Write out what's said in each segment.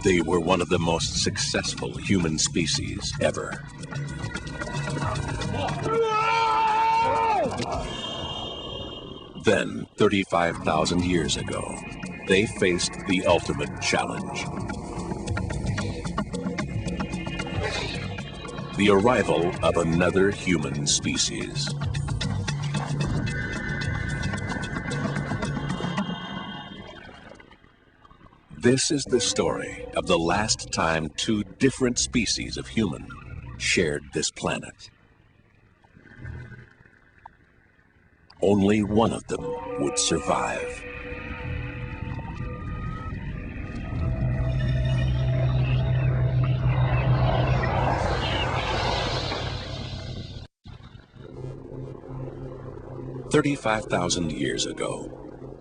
They were one of the most successful human species ever. Then, 35,000 years ago, they faced the ultimate challenge. The arrival of another human species. This is the story of the last time two different species of human shared this planet. Only one of them would survive. "35,000 years ago,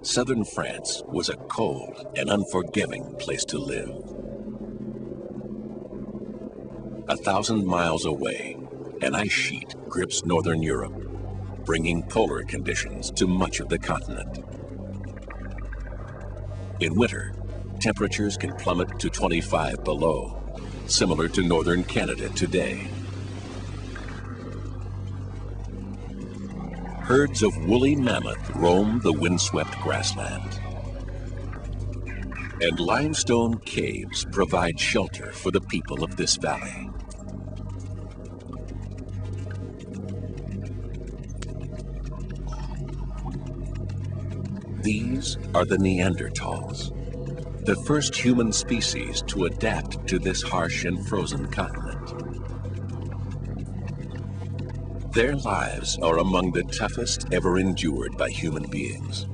southern France was a cold and unforgiving place to live. 1,000 miles away, an ice sheet grips northern Europe, bringing polar conditions to much of the continent. In winter, temperatures can plummet to 25 below, similar to northern Canada today. Herds of woolly mammoth roam the windswept grassland. And limestone caves provide shelter for the people of this valley. These are the Neanderthals, the first human species to adapt to this harsh and frozen continent. Their lives are among the toughest ever endured by human beings,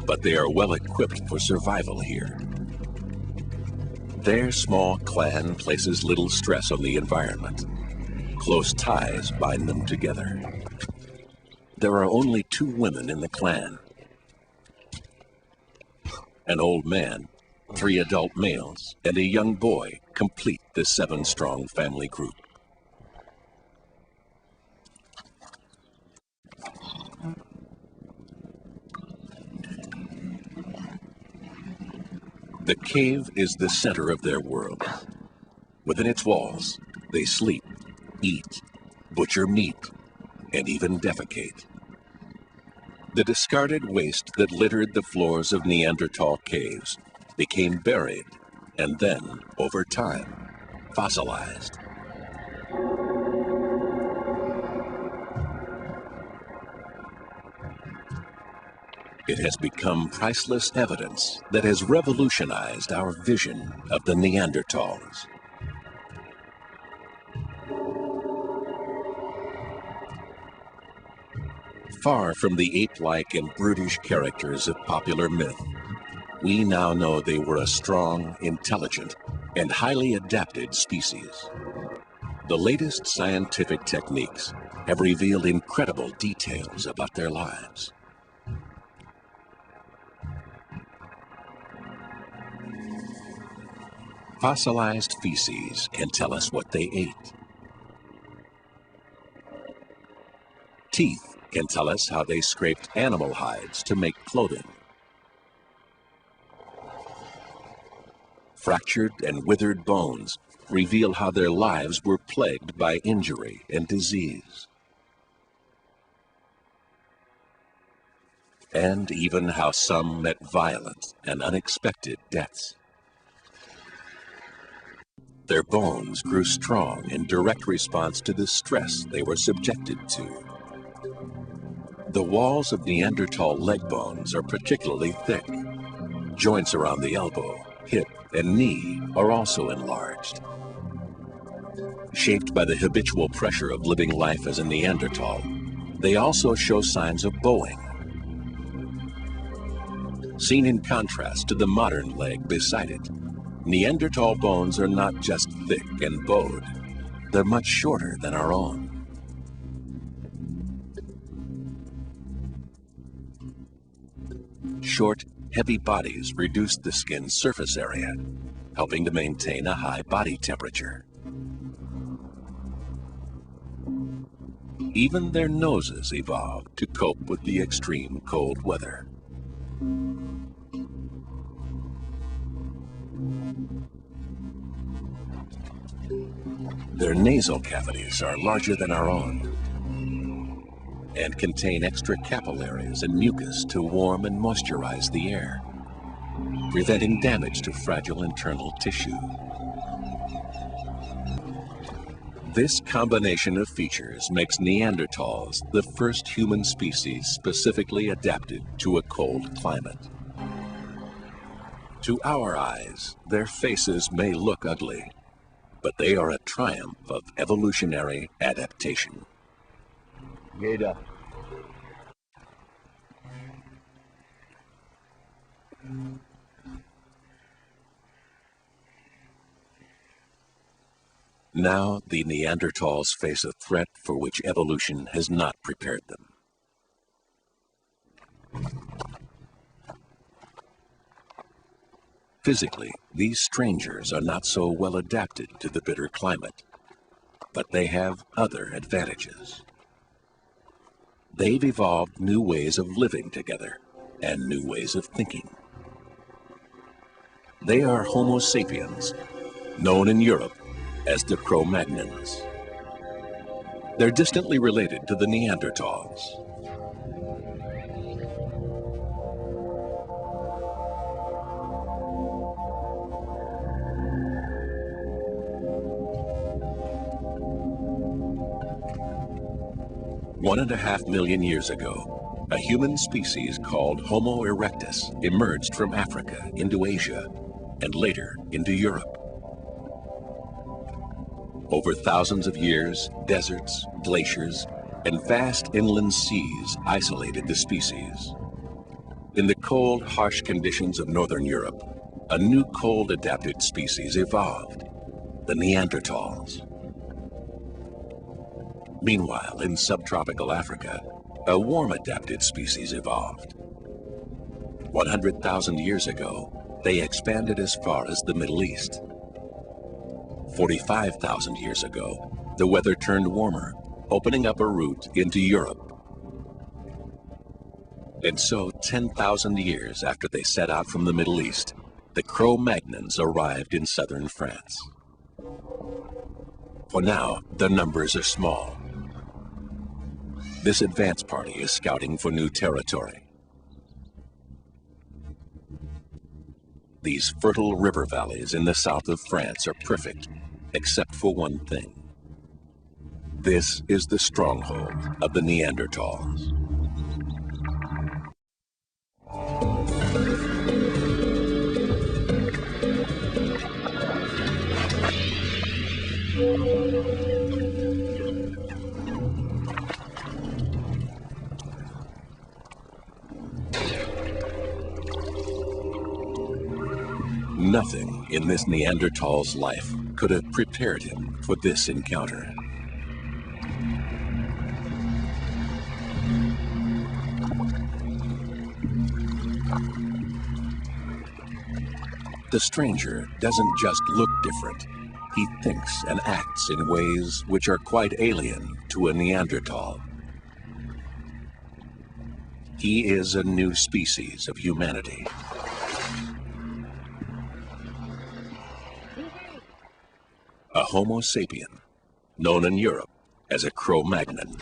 but they are well equipped for survival here. Their small clan places little stress on the environment. Close ties bind them together. There are only 2 women in the clan. An old man, 3 adult males, and a young boy complete the 7-strong family group. The cave is the center of their world. Within its walls, they sleep, eat, butcher meat, and even defecate. The discarded waste that littered the floors of Neanderthal caves became buried and then, over time, fossilized. It has become priceless evidence that has revolutionized our vision of the Neanderthals. Far from the ape-like and brutish characters of popular myth, we now know they were a strong, intelligent, and highly adapted species. The latest scientific techniques have revealed incredible details about their lives. Fossilized feces can tell us what they ate. Teeth can tell us how they scraped animal hides to make clothing. Fractured and withered bones reveal how their lives were plagued by injury and disease. And even how some met violent and unexpected deaths. Their bones grew strong in direct response to the stress they were subjected to. The walls of Neanderthal leg bones are particularly thick. Joints around the elbow, hip, and knee are also enlarged. Shaped by the habitual pressure of living life as a Neanderthal, they also show signs of bowing. Seen in contrast to the modern leg beside it, Neanderthal bones are not just thick and bowed, they're much shorter than our own. Short, heavy bodies reduce the skin's surface area, helping to maintain a high body temperature. Even their noses evolved to cope with the extreme cold weather. Their nasal cavities are larger than our own and contain extra capillaries and mucus to warm and moisturize the air, preventing damage to fragile internal tissue. This combination of features makes Neanderthals the first human species specifically adapted to a cold climate. To our eyes, their faces may look ugly, but they are a triumph of evolutionary adaptation. Gate up. Now the Neanderthals face a threat for which evolution has not prepared them. Physically, these strangers are not so well adapted to the bitter climate, but they have other advantages. They've evolved new ways of living together and new ways of thinking. They are Homo sapiens, known in Europe as the Cro-Magnons. They're distantly related to the Neanderthals. One and a half million years ago, a human species called Homo erectus emerged from Africa into Asia and later into Europe. Over thousands of years, deserts, glaciers, and vast inland seas isolated the species. In the cold, harsh conditions of northern Europe, a new cold-adapted species evolved, the Neanderthals. Meanwhile, in subtropical Africa, a warm-adapted species evolved. 100,000 years ago, they expanded as far as the Middle East. 45,000 years ago, the weather turned warmer, opening up a route into Europe. And so, 10,000 years after they set out from the Middle East, the Cro-Magnons arrived in southern France. For now, their numbers are small. This advance party is scouting for new territory. These fertile river valleys in the south of France are perfect, except for one thing. This is the stronghold of the Neanderthals. Nothing in this Neanderthal's life could have prepared him for this encounter. The stranger doesn't just look different. He thinks and acts in ways which are quite alien to a Neanderthal. He is a new species of humanity. A Homo sapien, known in Europe as a Cro-Magnon.